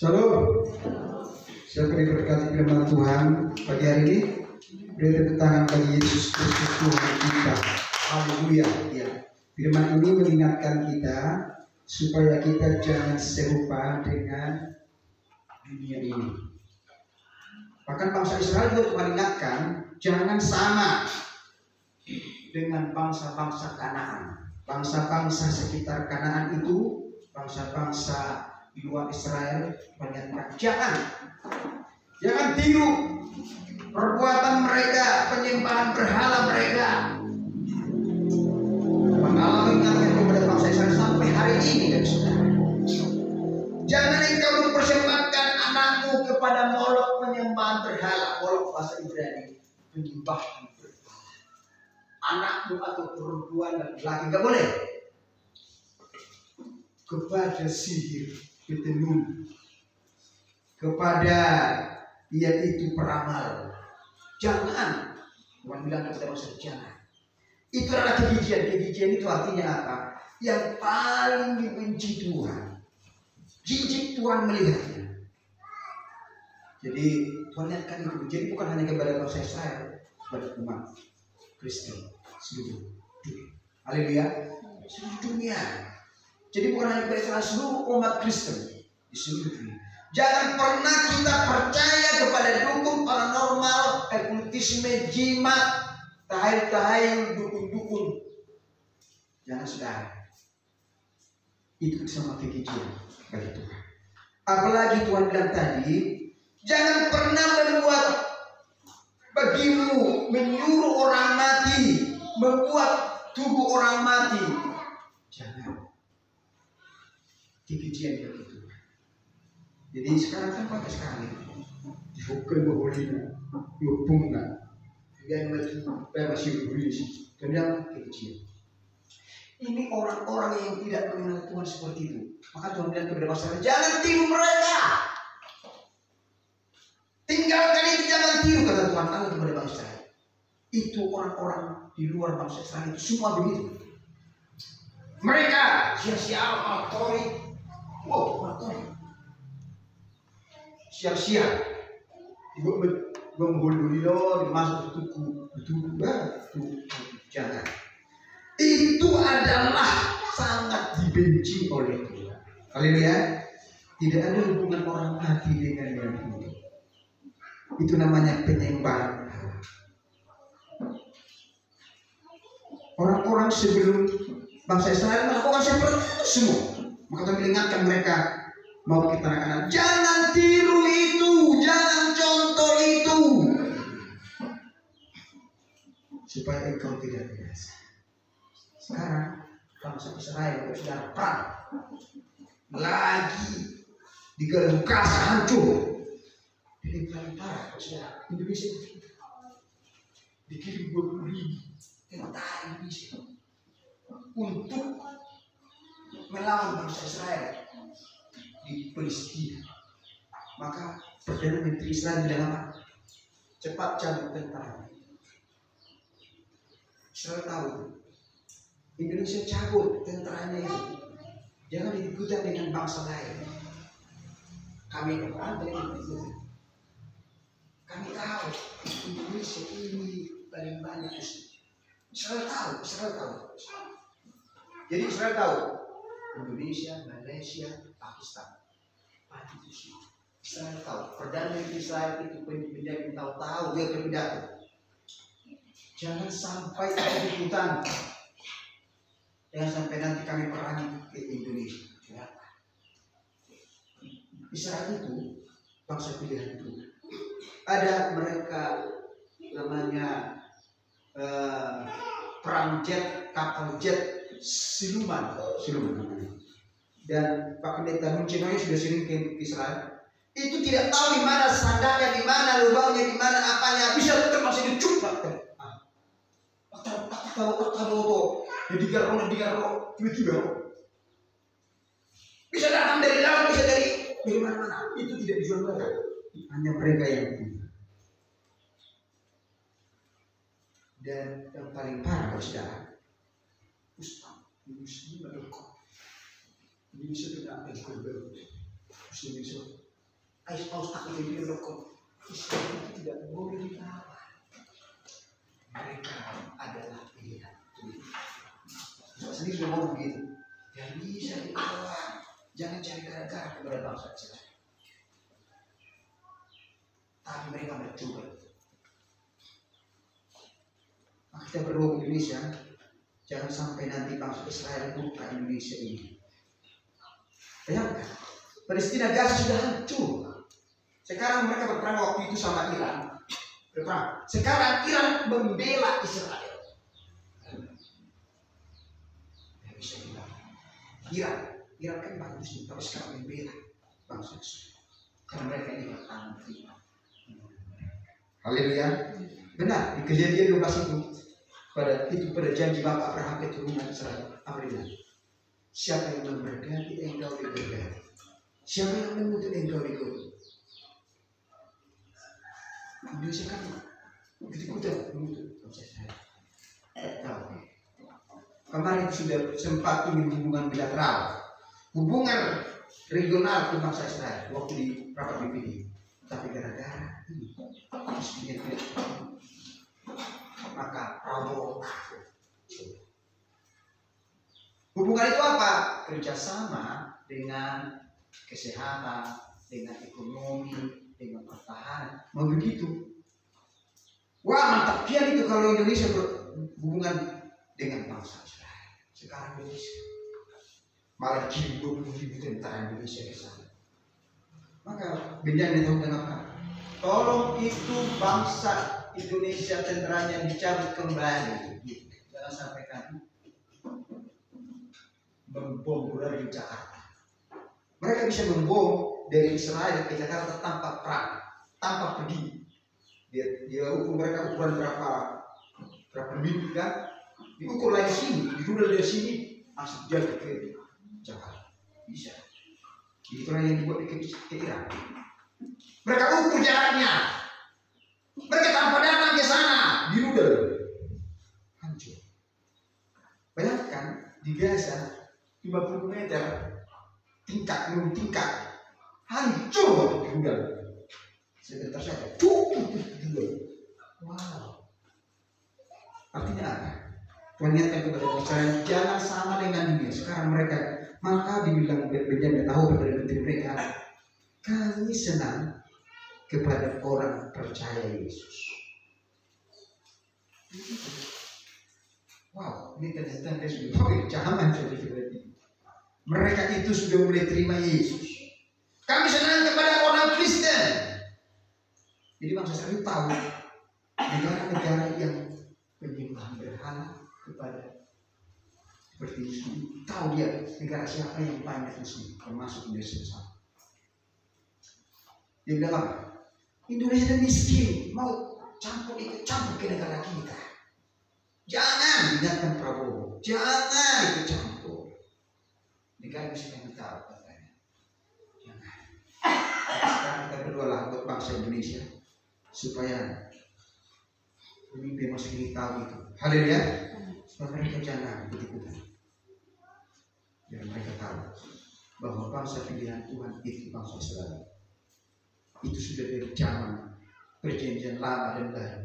Shalom. Siapa yang diberkati firman Tuhan pagi hari ini? Beri tepuk tangan bagi Yesus Kristus Tuhan kita. Haleluya. Ya. Firman ini mengingatkan kita supaya kita jangan serupa dengan dunia ini. Bahkan bangsa Israel juga Tuhan ingatkan jangan sama dengan bangsa-bangsa Kanaan. Bangsa-bangsa sekitar Kanaan itu, bangsa-bangsa di luar Israel, mengingatkan jangan tiru perbuatan mereka, penyembahan berhala mereka. Mengalami ingatkan kepada bangsa Israel sampai hari ini, dan saudara. Jangan engkau mempersembahkan anakmu kepada Molok, penyembahan berhala. Molok bahasa Ibrani, penyembahan berhala. Anakmu atau perempuan dan laki nggak boleh. Kepada sihir, ketenun, kepada yaitu peramal. Jangan. Tuhan bilang kepada bangsa jangan. Itu adalah kegijian. Kegijian itu artinya apa? Yang paling dibenci Tuhan. Jijik Tuhan melihatnya. Jadi Tuhan lihatkan itu. Jadi bukan hanya kepada bangsa Israel, kepada umat Kristen seluruh dunia. Haleluya. Seluruh dunia. Jadi bukan hanya kepada seluruh umat Kristen di seluruh dunia. Jangan pernah kita percaya kepada dukun paranormal, okkultisme, jimat, tahayul-tahayul, dukun-dukun. Jangan saudara. Itu sama kegijian bagi Tuhan. Apalagi Tuhan bilang tadi, jangan pernah membuat bagimu menyuruh orang mati, membuat tubuh orang mati. Jangan. Kegijian bagi Tuhan. Jadi sekarang kan banyak sekali bukan berholina, bunga, yang masih berisi, kemudian kegijian. Ini orang-orang yang tidak mengenal Tuhan seperti itu. Maka Tuhan bilang kepada bangsa Israel, jangan tiru mereka. Tinggalkan itu, jangan tiru, kata Tuhan Allah kepada bangsa Israel. Itu orang-orang di luar bangsa Israel itu semua begitu. Mereka sia-sia otori. Wow, otori. Sia-sia. Ibu menggulung masuk tuku, jangan. Itu adalah sangat dibenci oleh Tuhan. Haleluya. Tidak ada hubungan orang mati dengan yang hidup. Itu namanya penyembahan. Orang-orang sebelum bangsa Israel melakukan seperti itu semua. Maka kami ingatkan mereka mau kita anak-anak, jangan tiru itu, jangan contoh itu, supaya engkau tidak binasa. Sekarang bangsa Israel sudah perang lagi digelar kasa hancur. Ini paling parah, saudara. Indonesia dikirim 20.000 tentara Indonesia untuk melawan bangsa Israel di Palestina. Maka Perdana Menteri Israel bilang apa? Cepat cabut tentara. Israel tahu Indonesia cabut tentaranya itu, jangan diikutan dengan bangsa lain. Kami tahu Indonesia ini paling banyak Islam. Israel tahu. Jadi Israel tahu Indonesia, Malaysia, Pakistan, Israel tahu. Perdana Menteri Israel itu menjadi tahu dia berpidato. Jangan sampai ada ikutan. Jangan sampai nanti kami perangi ke Indonesia. Israel itu bangsa pilihan itu. Ada mereka namanya perang jet, kapal jet, siluman namanya. Dan Pak Pendeta Muncinoy sudah sering ke Israel. Itu tidak tahu di mana sandalnya, di mana lubangnya, di mana apanya, bisa termasuk dicupak. Tahu. Jadi garo, tiba-tiba bisa datang dari laut, bisa dari mana-mana. Itu tidak dijual mereka, hanya mereka yang punya. Dan yang paling parah, saudara, Ustaz, Muslim berkor. Indonesia tidak ada korban. Indonesia Paus tak itu rokok. Islam itu tidak boleh ditawar. Mereka adalah pilihan Tuhan. Saya sendiri sudah ngomong begitu. Yang bisa ditawar. Jangan cari gara-gara kepada bangsa Israel. Tapi mereka mencoba. Maka kita berdoa Indonesia, jangan sampai nanti bangsa Israel buka Indonesia ini. Bayangkan, Palestina Gaza sudah hancur. Sekarang mereka berperang waktu itu sama Iran. Berperang. Sekarang Iran membela Israel. Tidak bisa bilang. Iran kan bagus, tapi sekarang membela bangsa Israel. Karena mereka ini anti. Haleluya. Benar, di Kejadian 12 itu pada janji Bapak Abraham keturunan Israel. Apa dia? Siapa yang memberkati engkau diberkati. Siapa yang mengutuk engkau dikutuk. Indonesia kan ikut-ikutan mengutuk bangsa Israel. Tahu. Kemarin sudah sempat ingin hubungan bilateral, hubungan regional ke bangsa Israel waktu di rapat BPD. Tapi gara-gara ini maka Prabowo takut. Hubungan itu apa? Kerjasama dengan kesehatan, dengan ekonomi, dengan pertahanan. Mau begitu? Wah mantap kian itu kalau Indonesia berhubungan dengan bangsa Israel. Sekarang Indonesia malah kirim 20.000 tentara Indonesia ke sana. Maka Benjamin tahu kenapa? Tolong itu bangsa Indonesia tentaranya dicabut kembali. Jangan sampai kami membom dari Jakarta. Mereka bisa membom dari Israel ke Jakarta tanpa perang, tanpa pergi. Dia ukur mereka ukuran berapa minggu kan? Diukur lagi sini, dirudal dari sini, langsung jalan ke Jakarta. Bisa. Itulah yang dibuat ke Iran. Mereka ukur jaraknya. Mereka tanpa datang ke sana, dirudal. Hancur. Bayangkan di Gaza 50 meter tingkat menurut tingkat hancur dirudal. Sebentar saja. Wow. Artinya apa? Tuhan ingatkan kepada Israel, jangan sama dengan dunia. Sekarang mereka, maka dibilang Benjamin tahu kepada menteri mereka, kami senang kepada orang percaya Yesus. Wow, ini ternyata sudah jangan jadi berarti. Mereka itu sudah mulai terima Yesus. Kami senang kepada orang Kristen. Jadi bangsa Israel tahu negara-negara yang penyembah berhala kepada seperti Muslim, tahu dia negara siapa yang banyak Muslim, termasuk Indonesia sama. Dia bilang apa? Indonesia miskin, mau campur ke negara kita. Jangan, ingatkan Prabowo, jangan ikut campur. Negara miskin yang tahu katanya. Jangan. Sekarang kita berdoalah buat bangsa Indonesia supaya pemimpin masih ini tahu itu. Haleluya. Supaya mereka jangan ikut-ikutan. Biar mereka tahu bahwa bangsa pilihan Tuhan itu bangsa Israel. Itu sudah dari zaman perjanjian lama dan baru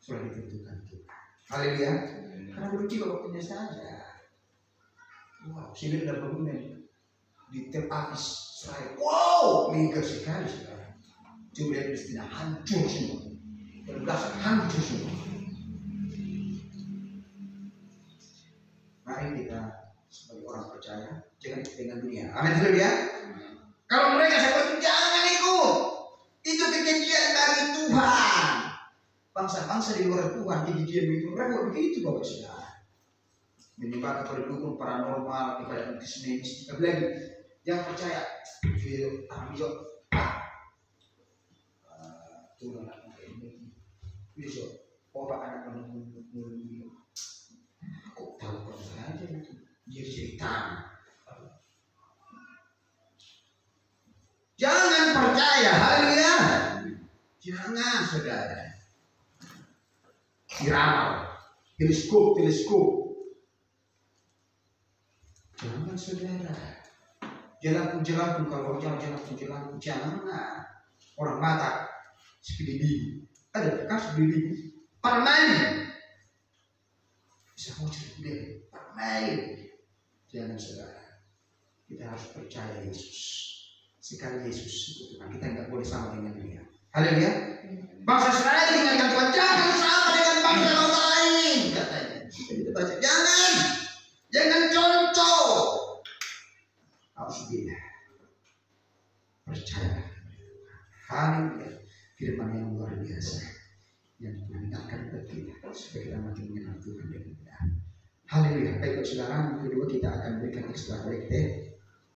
sudah ditentukan Tuhan. Haleluya. Karena belum tiba waktunya saja. Wow, sini ada bangunan di Tel Aviv Israel. Wow, megah sekali sekarang. Coba lihat Palestina hancur semua. Berbelasan hancur semua. Mari kita sebagai orang percaya jangan ikut dengan dunia. Amin dulu ya. Kalau mereka seperti jangan ikut. Itu kekejian dari Tuhan. Bangsa-bangsa di luar Tuhan kekejian itu mereka begitu Bapak Saudara. Menyembah kepada dukun paranormal, kepada antisemitis, apalagi yang percaya video ambil turun anak ini, bisa obat anak menunggu. Aku tahu kok saja itu jadi cerita. Jangan percaya, haleluya. Jangan saudara. Diramal, teleskop. Jangan saudara. Jalan kalau jalan jangan orang mata seperti bibi. Ada kan seperti bibi. Permain. Bisa mau cerita deh. Permain. Jangan saudara. Kita harus percaya Yesus. Sekali Yesus itu Tuhan, kita nggak boleh sama dengan dia. Haleluya. Bangsa Israel ingatkan Tuhan, jangan sama dengan bangsa lain, katanya. Kita baca, jangan contoh. Harus beda. Percaya. Haleluya. Firman yang luar biasa yang mengingatkan kita supaya kita makin mengenal Tuhan dengan benar. Haleluya. Baik saudara, yang kedua kita akan berikan ekstra kolektif.